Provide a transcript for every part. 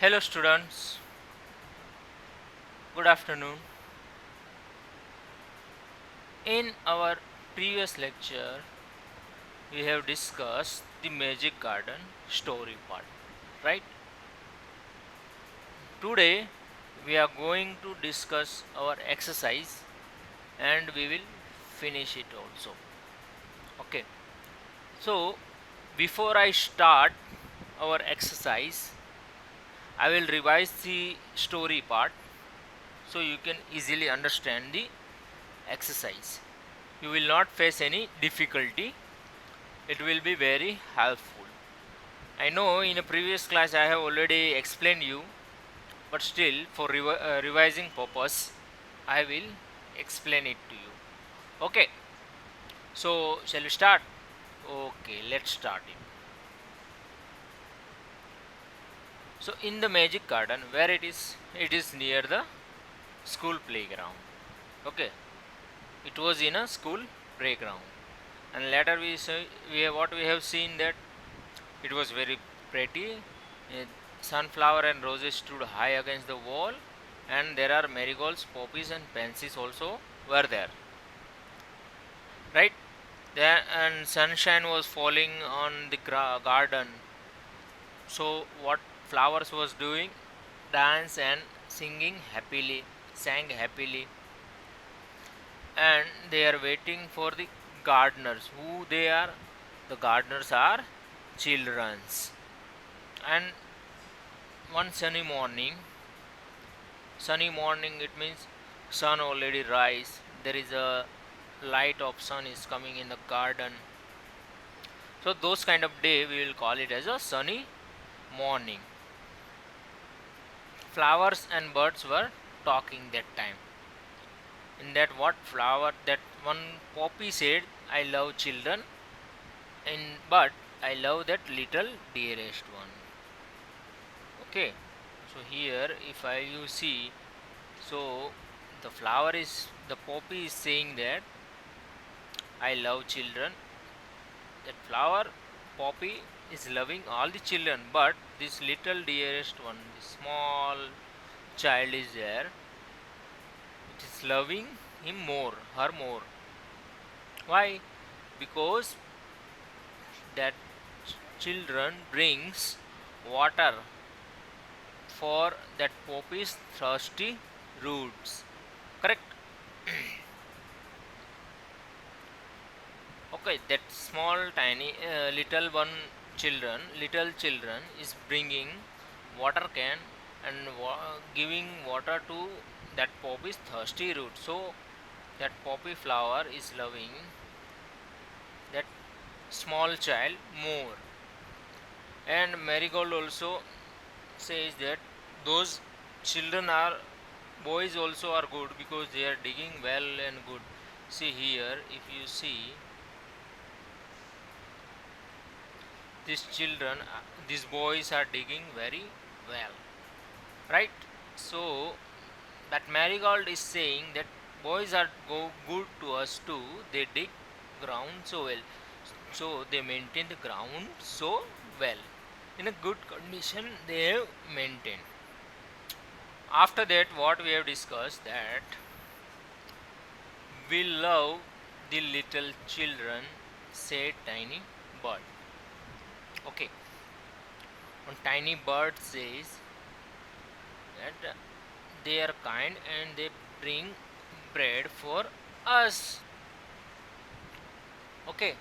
Hello, students. Good afternoon. In our previous lecture, we have discussed the Magic Garden story part, right? Today, we are going to discuss our exercise and we will finish it also. Okay, so before I start our exercise, I will revise the story part so you can easily understand the exercise. You will not face any difficulty. It will be very helpful. I know in a previous class I have already explained you, but still for revising purpose I will explain it to you. Okay, so shall we start? Okay, let's start it. So in the Magic Garden, where it is near the school playground. Okay, it was in a school playground, and later what we have seen that it was very pretty. Sunflower and roses stood high against the wall, and there are marigolds, poppies, and pansies also were there. Right there, and sunshine was falling on the garden. So what flowers was doing? Dance and sang happily, and they are waiting for the gardeners. Who they are? The gardeners are childrens. And one sunny morning, it means sun already rise, there is a light of sun is coming in the garden. So those kind of day we will call it as a sunny morning. Flowers and birds were talking that time. In that what flower, that one poppy said, I love children, and but I love that little dearest one. Okay, so here if I you see, so the flower is, the poppy is saying that I love children. That flower poppy is loving all the children, but this little dearest one, this small child is there, it is loving him more, her more. Why? Because that children brings water for that poppy's thirsty roots. Correct? Okay, that small tiny little children is bringing water can and giving water to that poppy's thirsty root. So that poppy flower is loving that small child more. And marigold also says that those children are, boys also are good because they are digging well and good. See here, if you see these children, these boys are digging very well, right? So that marigold is saying that boys are good to us too, they dig ground so well, so they maintain the ground so well, in a good condition they have maintained. After that what we have discussed, that we love the little children, said tiny bird. Okay, one tiny bird says that they are kind and they bring bread for us. Okay,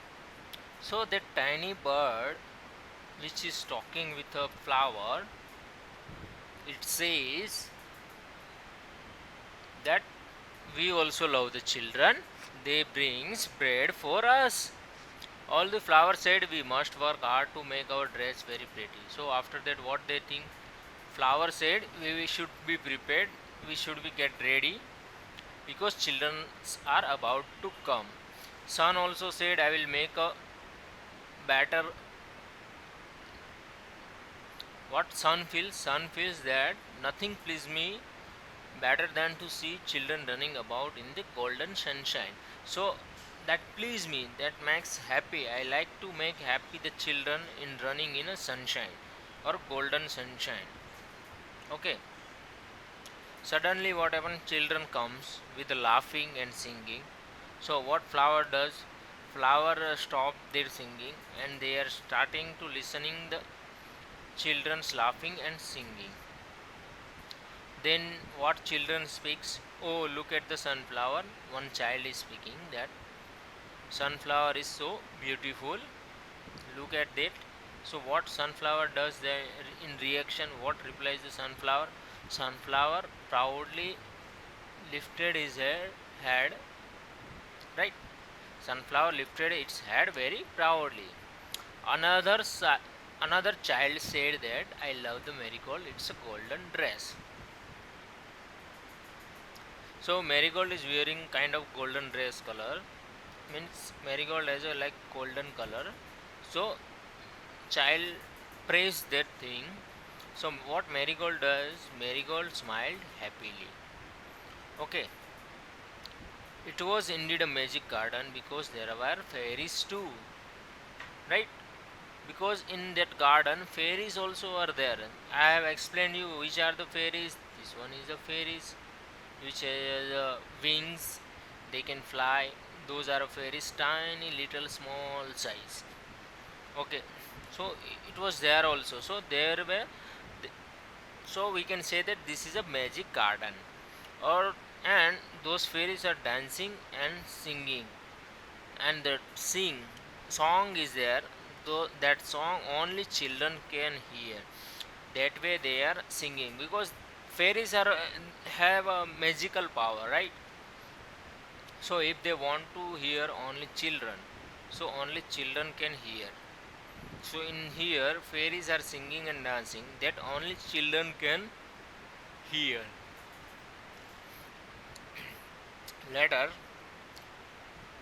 so that tiny bird which is talking with a flower, it says that we also love the children, they brings bread for us. All the flowers said we must work hard to make our dress very pretty. So after that what they think, flower said we should be prepared, we should be get ready because children are about to come. Sun also said I will make a better. What sun feels that nothing please me better than to see children running about in the golden sunshine. So that please me, that makes happy, I like to make happy the children in running in a sunshine or golden sunshine. Okay, suddenly what happens? Children comes with laughing and singing. So what flower does? Flower stop their singing and they are starting to listening the children's laughing and singing. Then what children speaks? Oh, look at the sunflower. One child is speaking that sunflower is so beautiful. Look at that. So what sunflower does there in reaction? What replies the sunflower? Sunflower proudly lifted his head, right? Sunflower lifted its head very proudly. Another child said that I love the marigold. It's a golden dress. So marigold is wearing kind of golden dress color. Means marigold has a like golden color. So child praised that thing. So what marigold does? Marigold smiled happily. Okay, it was indeed a magic garden because there were fairies too, right? Because in that garden fairies also are there. I have explained you which are the fairies. This one is the fairies which has wings. They can fly. Those are fairies, tiny little small size. Okay, so it was there also. So there were so we can say that this is a magic garden, or and those fairies are dancing and singing, and the song is there, though that song only children can hear. That way they are singing because fairies are have a magical power, right? So if they want to hear only children, so only children can hear. So in here fairies are singing and dancing that only children can hear. Later,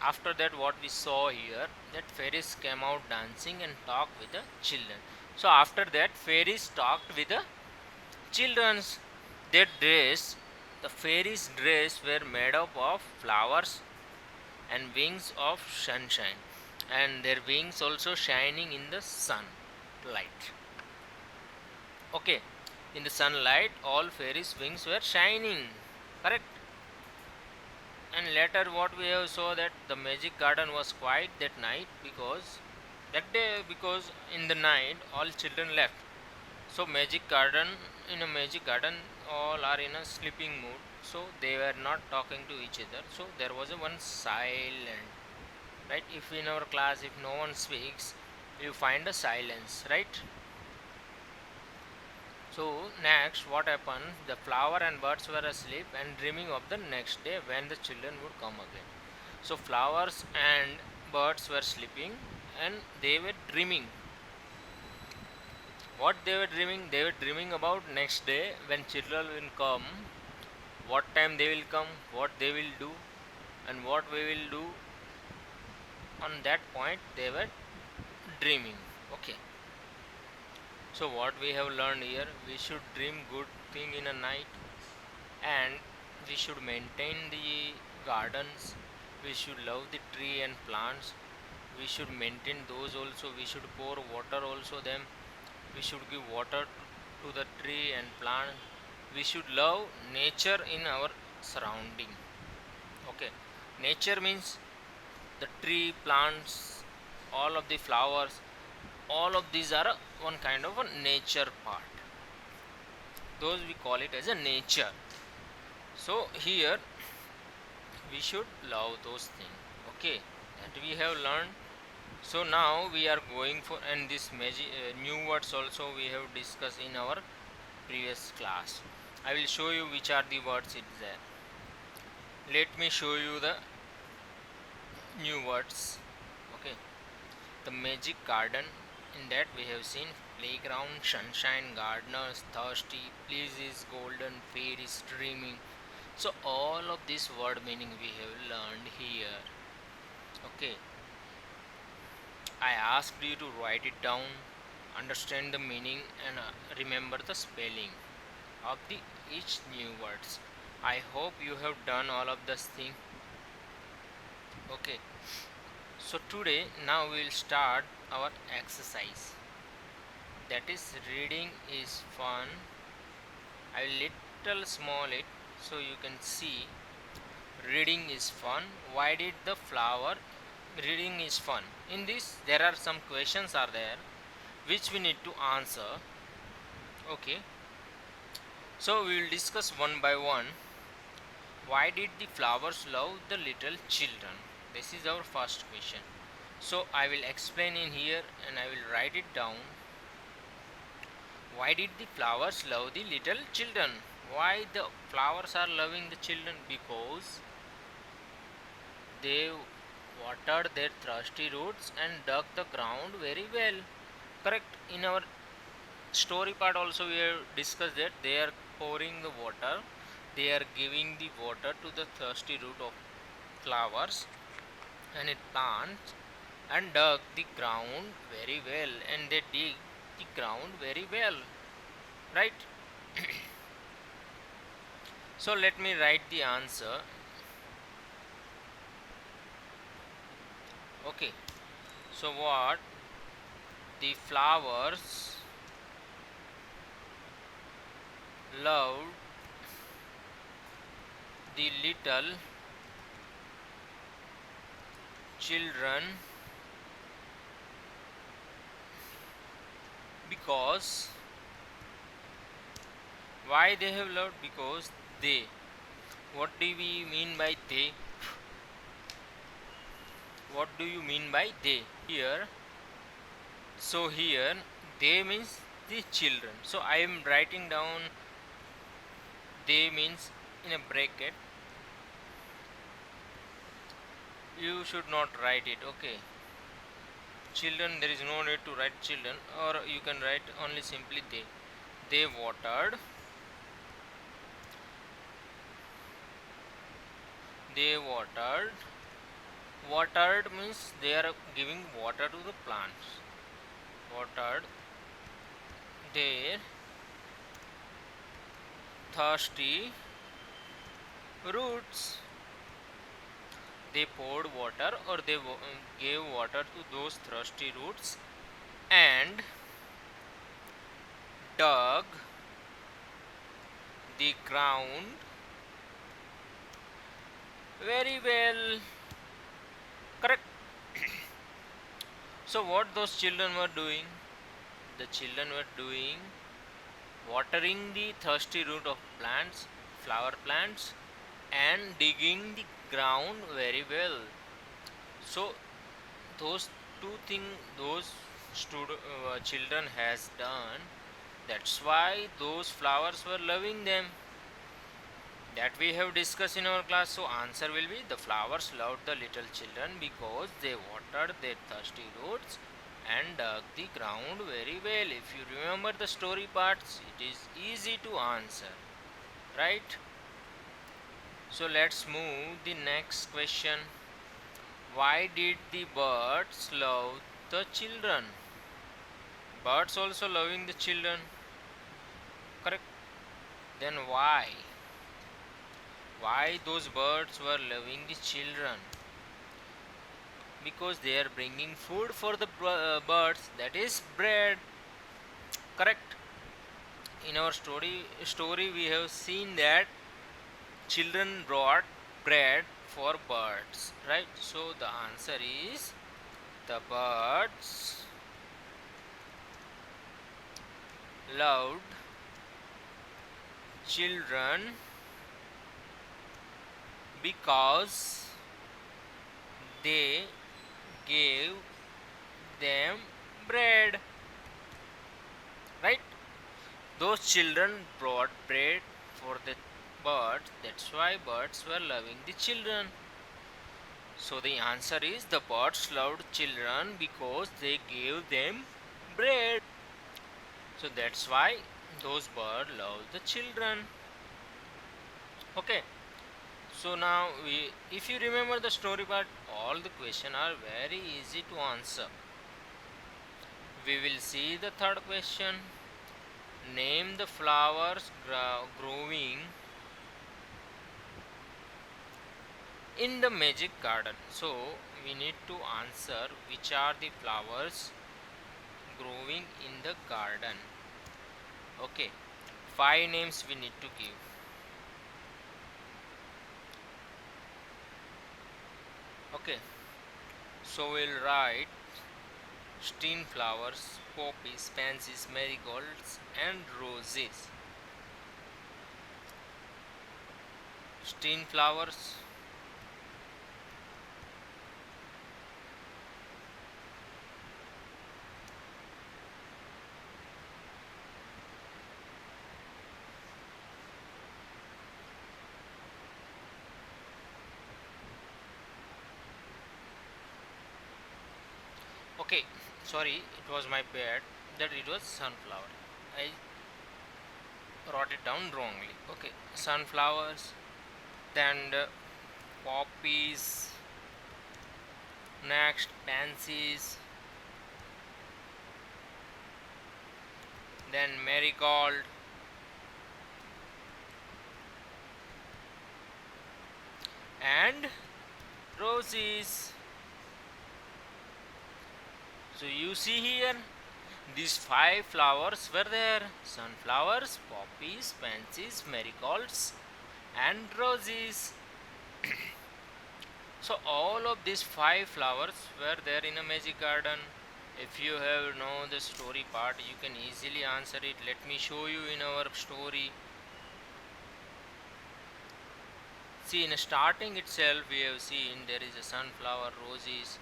after that, what we saw here, that fairies came out dancing and talked with the children. So after that, fairies talked with the children's. Their dress, the fairies' dress were made up of flowers and wings of sunshine, and their wings also shining in the sun light. Okay, in the sunlight, all fairies' wings were shining. Correct. And later what we have saw that the magic garden was quiet that night because in the night all children left. So magic garden, in a magic garden all are in a sleeping mood, so they were not talking to each other, so there was a one silent, right? If in our class if no one speaks, you find a silence, right? So next what happened? The flower and birds were asleep and dreaming of the next day when the children would come again. So flowers and birds were sleeping and they were dreaming. What they were dreaming? They were dreaming about next day when children will come, what time they will come, what they will do, and what we will do. On that point they were dreaming. Okay. So what we have learned here, we should dream good thing in a night, and we should maintain the gardens, we should love the tree and plants, we should maintain those also, we should pour water also them, we should give water to the tree and plant, we should love nature in our surrounding. Okay, nature means the tree, plants, all of the flowers, all of these are one kind of a nature part, those we call it as a nature. So here we should love those things. Okay, that we have learned. So now we are going for, and this new words also we have discussed in our previous class. I will show you which are the words it there. Let me show you the new words. Okay, the magic garden, in that we have seen playground, sunshine, gardeners, thirsty, pleases, golden, fairies, dreaming. So all of this word meaning we have learned here. Okay, I asked you to write it down, understand the meaning, and remember the spelling of the each new words. I hope you have done all of this thing. Okay, so today now we will start our exercise. That is, reading is fun, I will little small it so you can see. Reading is fun. Why did the flower? Reading is fun. In this there are some questions are there which we need to answer. Okay, so we will discuss one by one. Why did the flowers love the little children? This is our first question. So I will explain in here and I will write it down. Why did the flowers love the little children? Why the flowers are loving the children? Because they watered their thirsty roots and dug the ground very well. Correct. In our story part also we have discussed that they are pouring the water, they are giving the water to the thirsty root of flowers and it plants and dug the ground very well, and they dig the ground very well, right? So let me write the answer. Okay, so what the flowers loved the little children because why they have loved? Because they, what do we mean by they? What do you mean by they here? So here they means the children, so I am writing down they means in a bracket. You should not write it. Okay, children, there is no need to write children, or you can write only simply they watered, they watered. Watered means they are giving water to the plants. Watered their thirsty roots. They poured water, or they gave water to those thirsty roots and dug the ground very well. Correct. So what those children were doing? The children were doing watering the thirsty root of plants, flower plants, and digging the ground very well. So those two things those children has done, that's why those flowers were loving them, that we have discussed in our class. So answer will be the flowers loved the little children because they watered their thirsty roots and dug the ground very well. If you remember the story parts, it is easy to answer, right? So let's move the next question. Why did the birds love the children? Birds also loving the children, correct? Then why those birds were loving the children? Because they are bringing food for the birds, that is bread, correct? In our story we have seen that children brought bread for birds, right? So the answer is the birds loved children because they gave them bread, right? Those children brought bread for the birds, that's why birds were loving the children. So the answer is the birds loved children because they gave them bread. So that's why those birds love the children. Okay, so now if you remember the story part, all the questions are very easy to answer. We will see the third question. Name the flowers growing in the magic garden. So we need to answer which are the flowers growing in the garden. Okay, Five names we need to give. Okay, so we'll write steen flowers, poppies, pansies, marigolds, and roses. Steen flowers, okay, sorry, it was my bad that it was sunflower. I wrote it down wrongly. Okay, sunflowers, then poppies, next pansies, then marigold, and roses. So you see here, these five flowers were there: sunflowers, poppies, pansies, marigolds, and roses. So all of these five flowers were there in a magic garden. If you have know the story part, you can easily answer it. Let me show you in our story. See, in starting itself, we have seen there is a sunflower, roses,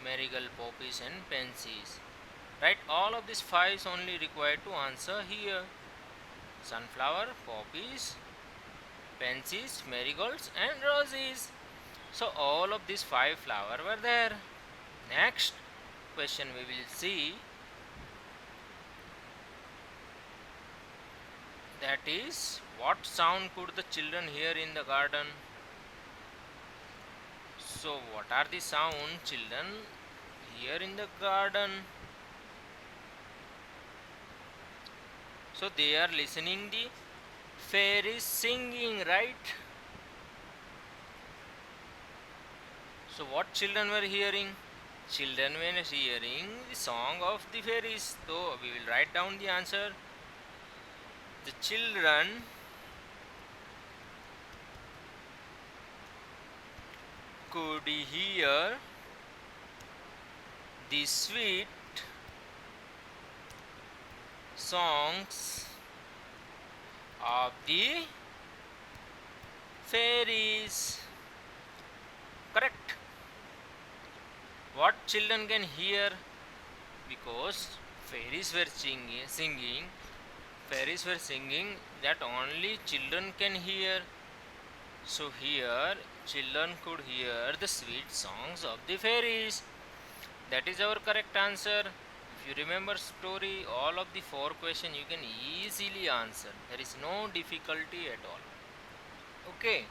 marigold, poppies, and pansies. Right? All of these five is only required to answer here: sunflower, poppies, pansies, marigolds, and roses. So all of these five flowers were there. Next question we will see, that is, what sound could the children hear in the garden? So what are the sound children hear in the garden? So they are listening the fairies singing, right? So what children were hearing? Children were hearing the song of the fairies. So we will write down the answer. The children could hear the sweet songs of the fairies. Correct. What children can hear? Because fairies were singing that only children can hear. So here children could hear the sweet songs of the fairies. That is our correct answer. If you remember story, all of the four questions you can easily answer. There is no difficulty at all. Okay.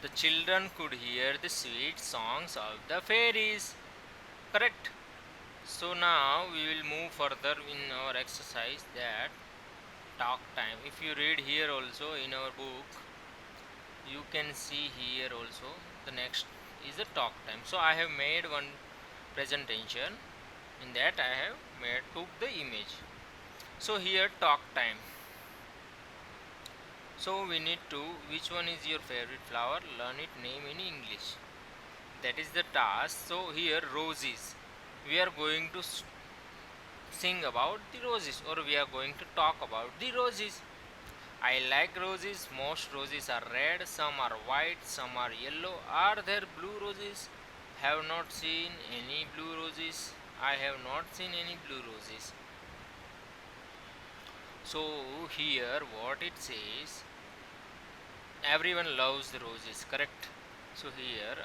The children could hear the sweet songs of the fairies. Correct. So now we will move further in our exercise, that talk time. If you read here also in our book, you can see here also the next is the talk time. So I have made one presentation, in that I have took the image. So here talk time. So we need to, which one is your favorite flower? Learn it name in English. That is the task. So here roses. We are going to sing about the roses, or we are going to talk about the roses. I like roses. Most roses are red, some are white, some are yellow. Are there blue roses? Have not seen any blue roses. I have not seen any blue roses. So here what it says, everyone loves the roses, correct? So here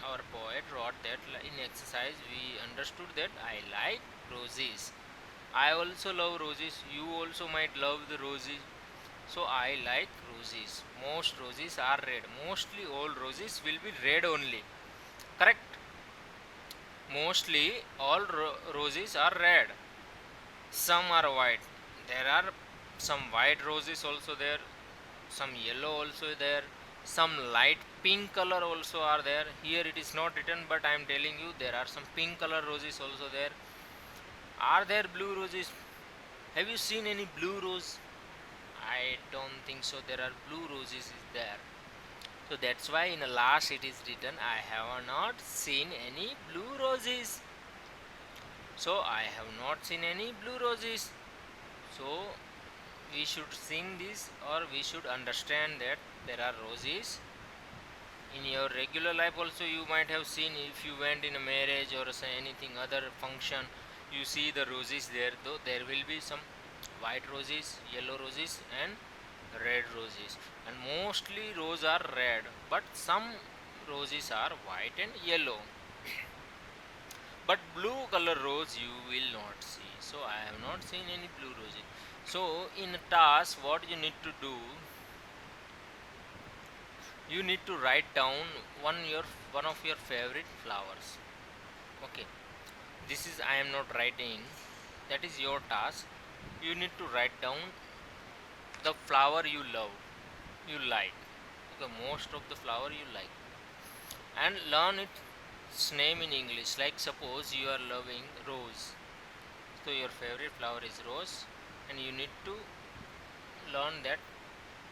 our poet wrote that in exercise we understood that I like roses. I also love roses. You also might love the roses. So I like roses. Most roses are red. Mostly all roses will be red only. Correct? Mostly all roses are red. Some are white. There are some white roses also there. Some yellow also there. Some light pink color also are there. Here it is not written, but I am telling you there are some pink color roses also there. Are there blue roses? Have you seen any blue rose? I don't think so. There are blue roses is there. So that's why in the last it is written, I have not seen any blue roses. So I have not seen any blue roses. So we should sing this, or we should understand that there are roses in your regular life. Also you might have seen, if you went in a marriage or say anything other function, you see the roses there, though there will be some white roses, yellow roses and red roses, and mostly roses are red, but some roses are white and yellow, but blue color rose you will not see. So I have not seen any blue roses. So in a task, what you need to do, you need to write down one of your favorite flowers. Okay, this is, I am not writing, that is your task. You need to write down the flower you love, you like, okay, most of the flower you like, and learn its name in English. Like suppose you are loving rose, so your favorite flower is rose, and you need to learn that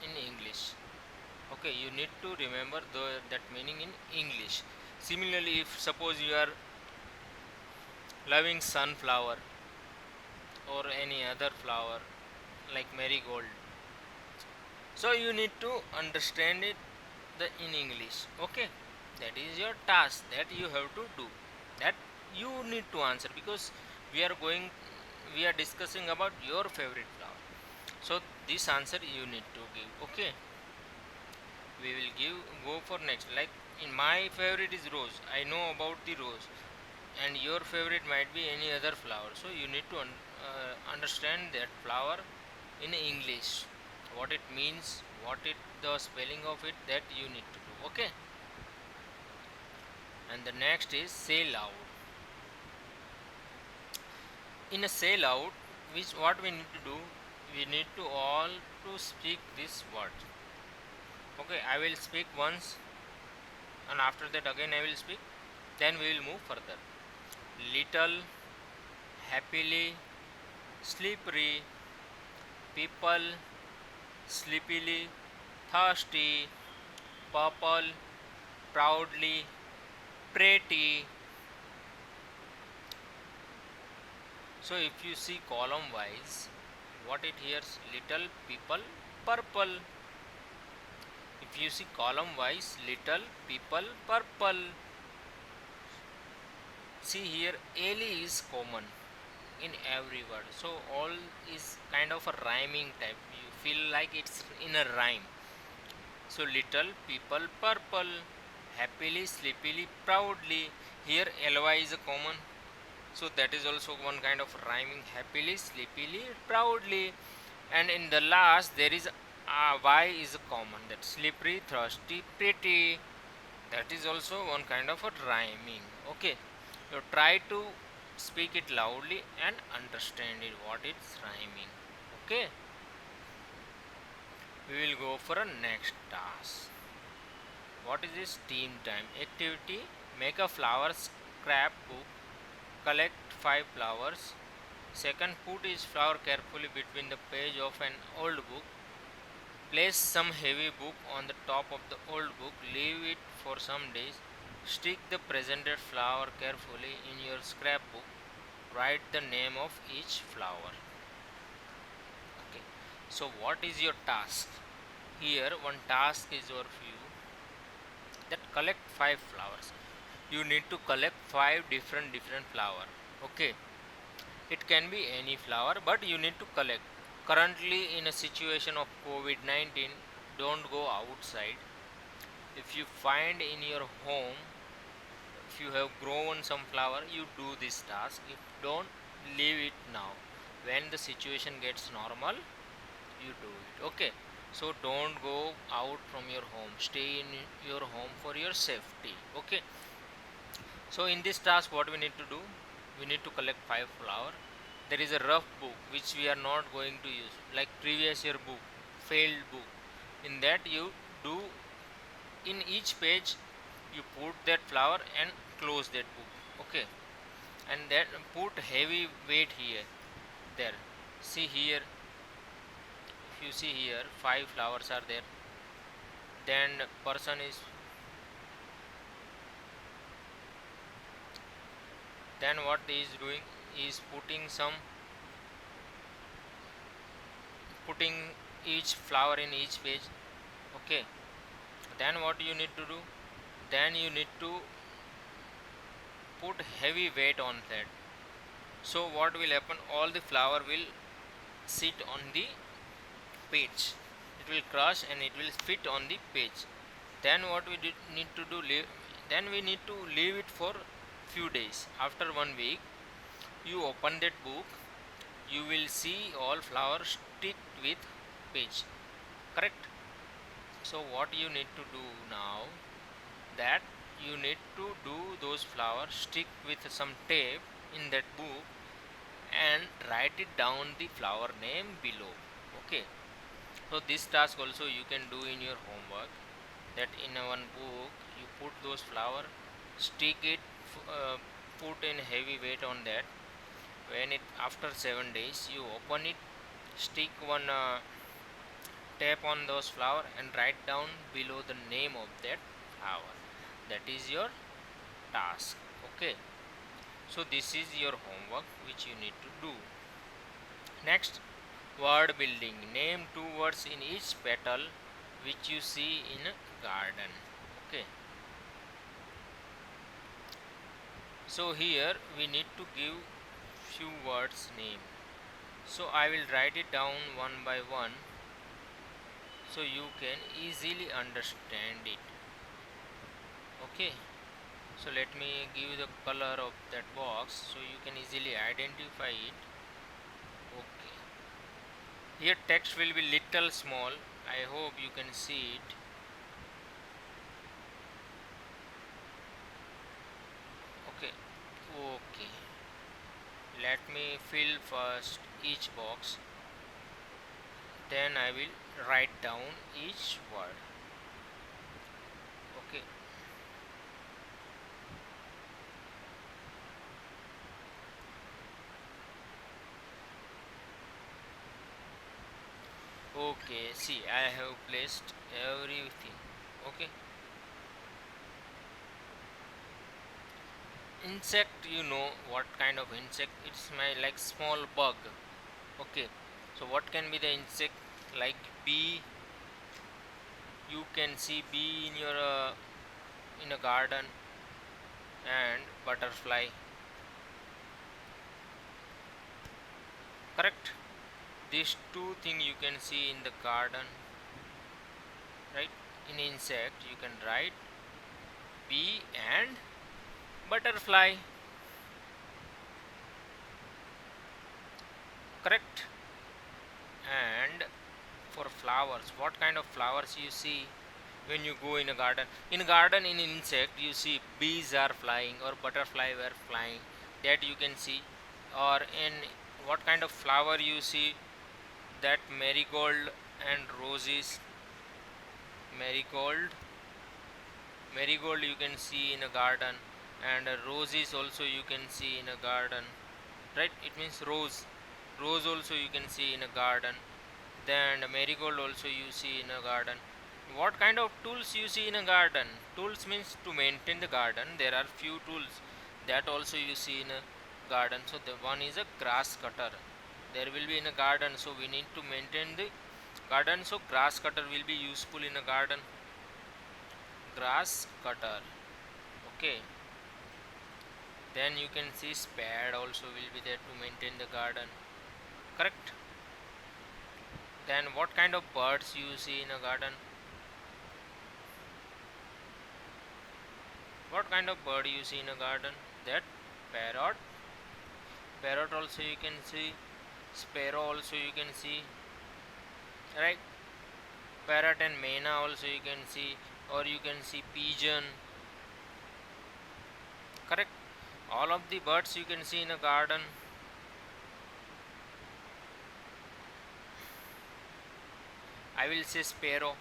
in English. Okay, you need to remember that meaning in English. Similarly, if suppose you are loving sunflower or any other flower like marigold, so you need to understand it in English. Okay, that is your task that you have to do, that you need to answer, because we are going we are discussing about your favorite flower. So this answer you need to give. Okay, we will go for next. Like in my favorite is rose, I know about the rose, and your favorite might be any other flower. So you need to understand that flower in English, what it means, what it the spelling of it, that you need to do. Okay, and the next is say loud. In a say loud, which what we need to do, we need to all to speak this word. Okay, I will speak once, and after that again I will speak, then we will move further. Little, happily, slippery, people, sleepily, thirsty, purple, proudly, pretty. So if you see column wise, what it hears, little, people, purple. If you see column wise, little, people, purple. See here, Eli is common in every word, so all is kind of a rhyming type, you feel like it's in a rhyme. So little, people, purple, happily, sleepily, proudly. Here Ly is a common, so that is also one kind of rhyming, happily, sleepily, proudly. And in the last there is y is a common, that slippery, thirsty, pretty, that is also one kind of a rhyming. Okay, you try to speak it loudly and understand it what it's rhyming. Okay, we will go for a next task. What is this? Team time activity. Make a flower scrapbook, collect 5 flowers. Second, put each flower carefully between the page of an old book. Place some heavy book on the top of the old book, leave it for some days. Stick the presented flower carefully in your scrapbook. Write the name of each flower. Okay, so what is your task? Here one task is for you, that collect 5 flowers. You need to collect 5 different flower. Okay, it can be any flower, but you need to collect. Currently in a situation of COVID-19, don't go outside. If you find in your home, if you have grown some flower, you do this task. If don't, leave it now. When the situation gets normal, you do it. Okay, so don't go out from your home, stay in your home for your safety. Okay, so in this task what we need to do, we need to collect 5 flower. There is a rough book which we are not going to use, like previous year book, failed book. In that you do, in each page you put that flower and close that book. Okay, and then put heavy weight here, there. See here, if you see here, 5 flowers are there. Then person is, then what he is doing is putting each flower in each page. Okay, then what you need to do, then you need to put heavy weight on that. So what will happen, all the flower will sit on the page, it will crush and it will fit on the page. Then what we need to do, then we need to leave it for few days. After 1 week you open that book, you will see all flowers stick with page. Correct? So what you need to do now, that you need to do those flowers stick with some tape in that book and write it down the flower name below. Okay, so this task also you can do in your homework, that in one book you put those flower, stick it, put in heavy weight on that. When it after 7 days you open it, stick one tap on those flower and write down below the name of that flower. That is your task. Okay, so this is your homework which you need to do. Next, word building. Name 2 words in each petal which you see in a garden. Okay, so here we need to give few words name. So I will write it down one by one so you can easily understand it. Okay, so let me give the color of that box so you can easily identify it. Okay, here text will be little small, I hope you can see it. Okay, okay, let me fill first each box, then I will write down each word. Okay, okay, see I have placed everything. Okay, insect, you know what kind of insect, it's my like small bug. Okay, so what can be the insect, like bee, you can see bee in your in a garden, and butterfly. Correct, these two things you can see in the garden, right? In insect you can write bee and butterfly. Correct. And for flowers, what kind of flowers you see when you go in a garden? In a garden, in insect you see bees are flying or butterfly were flying, that you can see. Or in what kind of flower you see, that marigold and roses. Marigold marigold you can see in a garden, and roses also you can see in a garden, right? It means rose also you can see in a garden. Then marigold also you see in a garden. What kind of tools you see in a garden? Tools means to maintain the garden, there are few tools that also you see in a garden. So the one is a grass cutter, there will be in a garden, so we need to maintain the garden, so grass cutter will be useful in a garden. Grass cutter. Okay, then you can see spade also will be there to maintain the garden. Correct. Then what kind of birds you see in a garden? What kind of bird you see in a garden? That parrot. Parrot also you can see. Sparrow also you can see. Right? Parrot and myna also you can see. Or you can see pigeon. Correct? All of the birds you can see in a garden. I will say sparrow.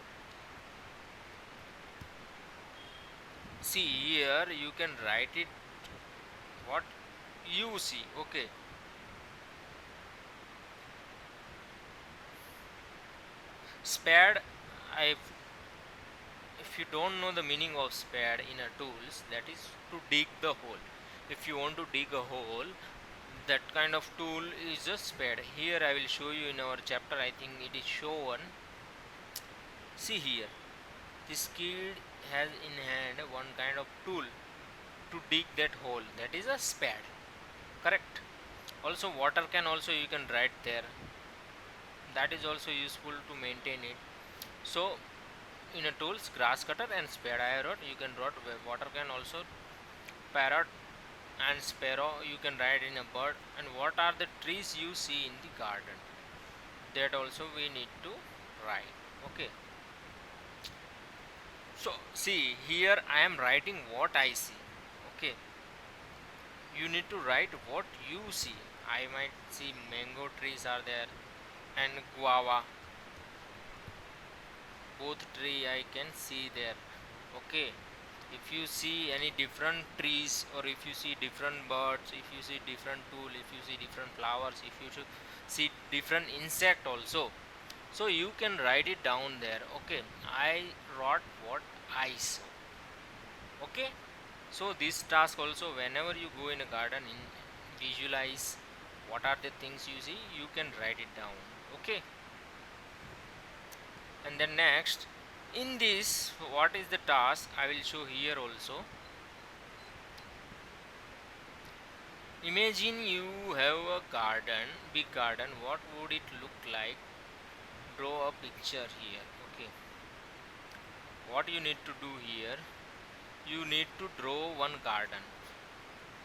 See here you can write it what you see. Okay, Spade, I if you don't know the meaning of spade in a tools, that is to dig the hole. If you want to dig a hole, that kind of tool is a spade. Here I will show you in our chapter, I think it is shown. See here, this kid has in hand one kind of tool to dig that hole, that is a spade, correct? Also water can also you can write there, that is also useful to maintain it. So in a tools, grass cutter and spade I wrote, you can write water can also, parrot and sparrow you can write in a bird. And what are the trees you see in the garden, that also we need to write. Okay, so see here I am writing what I see. Okay, you need to write what you see. I might see mango trees are there and guava, both tree I can see there. Okay, if you see any different trees, or if you see different birds, if you see different tool, if you see different flowers, if you see different insect also, so you can write it down there. Okay, I wrote what I saw. Okay, so this task also, whenever you go in a garden, in visualize what are the things you see, you can write it down. Okay, and then next, in this, what is the task I will show here also. Imagine you have a garden, big garden, what would it look like? Draw a picture here. Okay, what you need to do here, you need to draw one garden.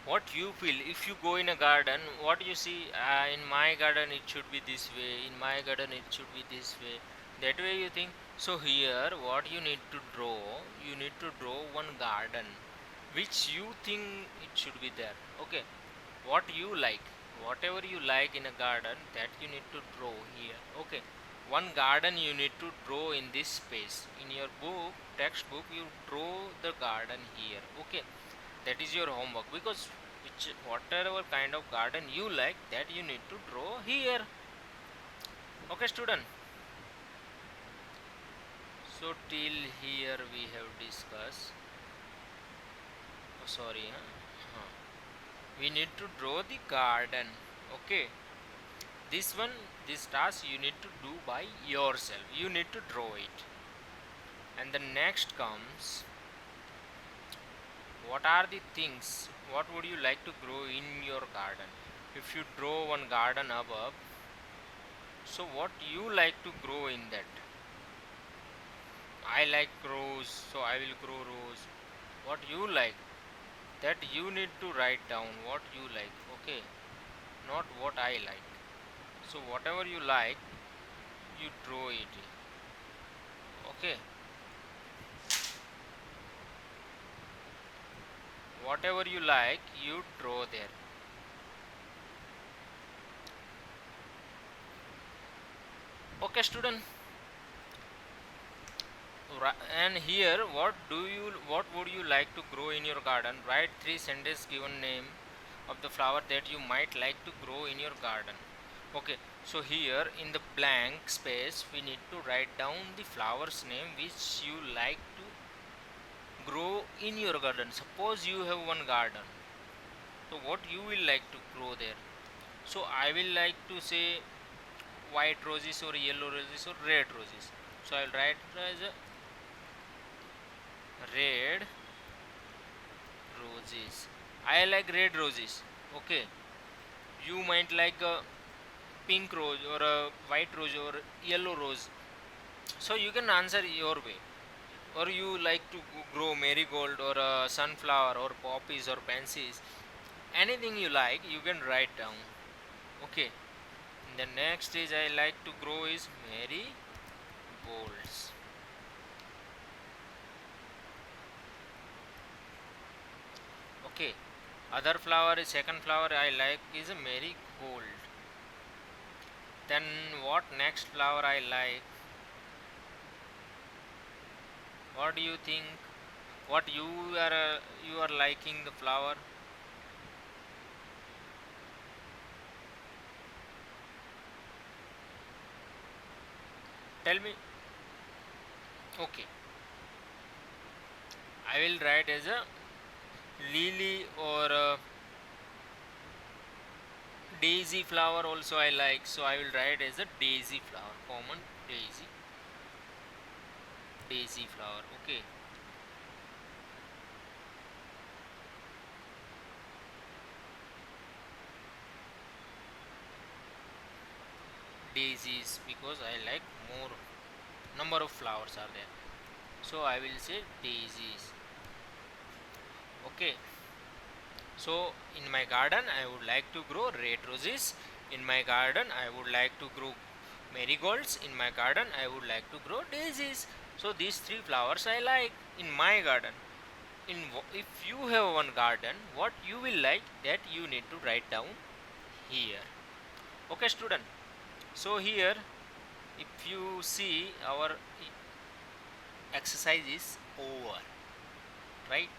What you feel if you go in a garden, what you see, in my garden it should be this way, in my garden it should be this way, that way you think. So here what you need to draw, you need to draw one garden which you think it should be there. Okay, what you like, whatever you like in a garden, that you need to draw here. Okay, one garden you need to draw in this space. In your book, textbook, you draw the garden here. Okay, that is your homework, because which whatever kind of garden you like, that you need to draw here. Okay student, so till here we have discussed. Oh, sorry, huh? We need to draw the garden. Okay, this one, this task you need to do by yourself, you need to draw it. And the next comes, what are the things, what would you like to grow in your garden? If you draw one garden above, so what you like to grow in that? I like rose, so I will grow rose. What you like, that you need to write down what you like. Okay, not what I like. So whatever you like, you draw it. Okay, whatever you like, you draw there. Okay student, and here what would you like to grow in your garden? Write three sentences given name of the flower that you might like to grow in your garden. Okay, so here in the blank space we need to write down the flower's name which you like to grow in your garden. Suppose you have one garden, so what you will like to grow there? So I will like to say white roses or yellow roses or red roses. So I will write as a red roses. I like red roses. Okay, you might like a pink rose or a white rose or yellow rose. So you can answer your way. Or you like to grow marigold or a sunflower or poppies or pansies. Anything you like, you can write down. Okay, the next is I like to grow is marigolds. Okay, other flower is second flower I like is a marigold. Then what next flower I like? What do you think? What you are liking the flower? Tell me. Okay, I will write as a lily or a daisy flower also I like, so I will write as a daisy flower, common daisy flower. Okay, daisies because I like more number of flowers are there, so I will say daisies. Okay, so in my garden I would like to grow red roses. In my garden I would like to grow marigolds. In my garden I would like to grow daisies. So these three flowers I like in my garden. If you have one garden, what you will like, that you need to write down here. Okay, student. So here, if you see, our exercise is over, right?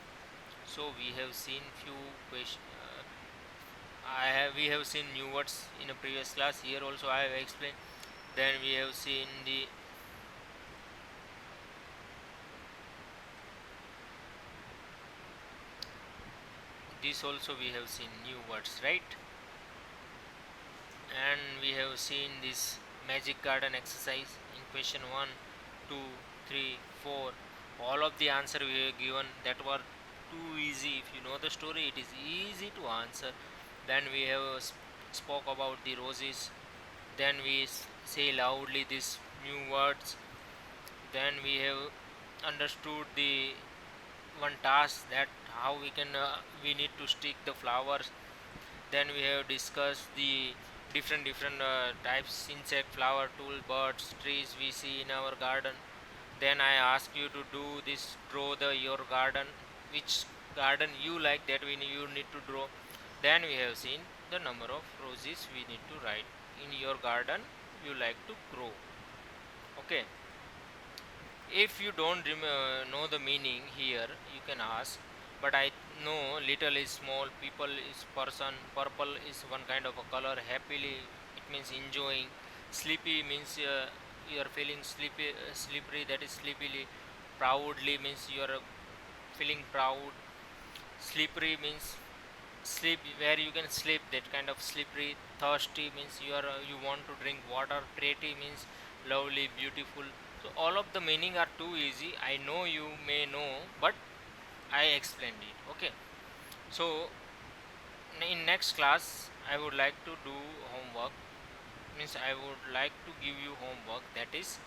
So we have seen few questions. We have seen new words in a previous class. Here also I have explained. Then we have seen the this also we have seen new words, right? And we have seen this magic garden exercise in question 1, 2, 3, 4. All of the answer we have given that were too easy. If you know the story, it is easy to answer. Then we have spoke about the roses. Then we say loudly these new words. Then we have understood the one task, that how we need to stick the flowers. Then we have discussed the different types, insect, flower, tool, birds, trees we see in our garden. Then I ask you to do this, draw the your garden, which garden you like, that you need to draw. Then we have seen the number of roses we need to write in your garden you like to grow. Okay, if you don't know the meaning here, you can ask. But I know little is small, people is person, purple is one kind of a color, happily it means enjoying, sleepy means you are feeling sleepy, slippery, that is sleepily, proudly means you are feeling proud, slippery means sleep, where you can sleep, that kind of slippery, thirsty means you want to drink water, pretty means lovely, beautiful. So all of the meaning are too easy, I know you may know, but I explained it. Okay, so in next class I would like to do homework, means I would like to give you homework, that is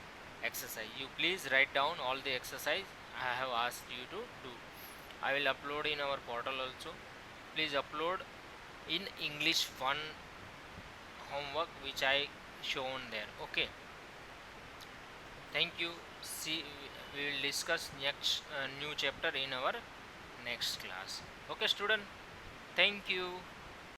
exercise. You please write down all the exercise I have asked you to do. I will upload in our portal also. Please upload in English one homework which I shown there. Okay, thank you. See, we will discuss next new chapter in our next class. Okay, student, thank you.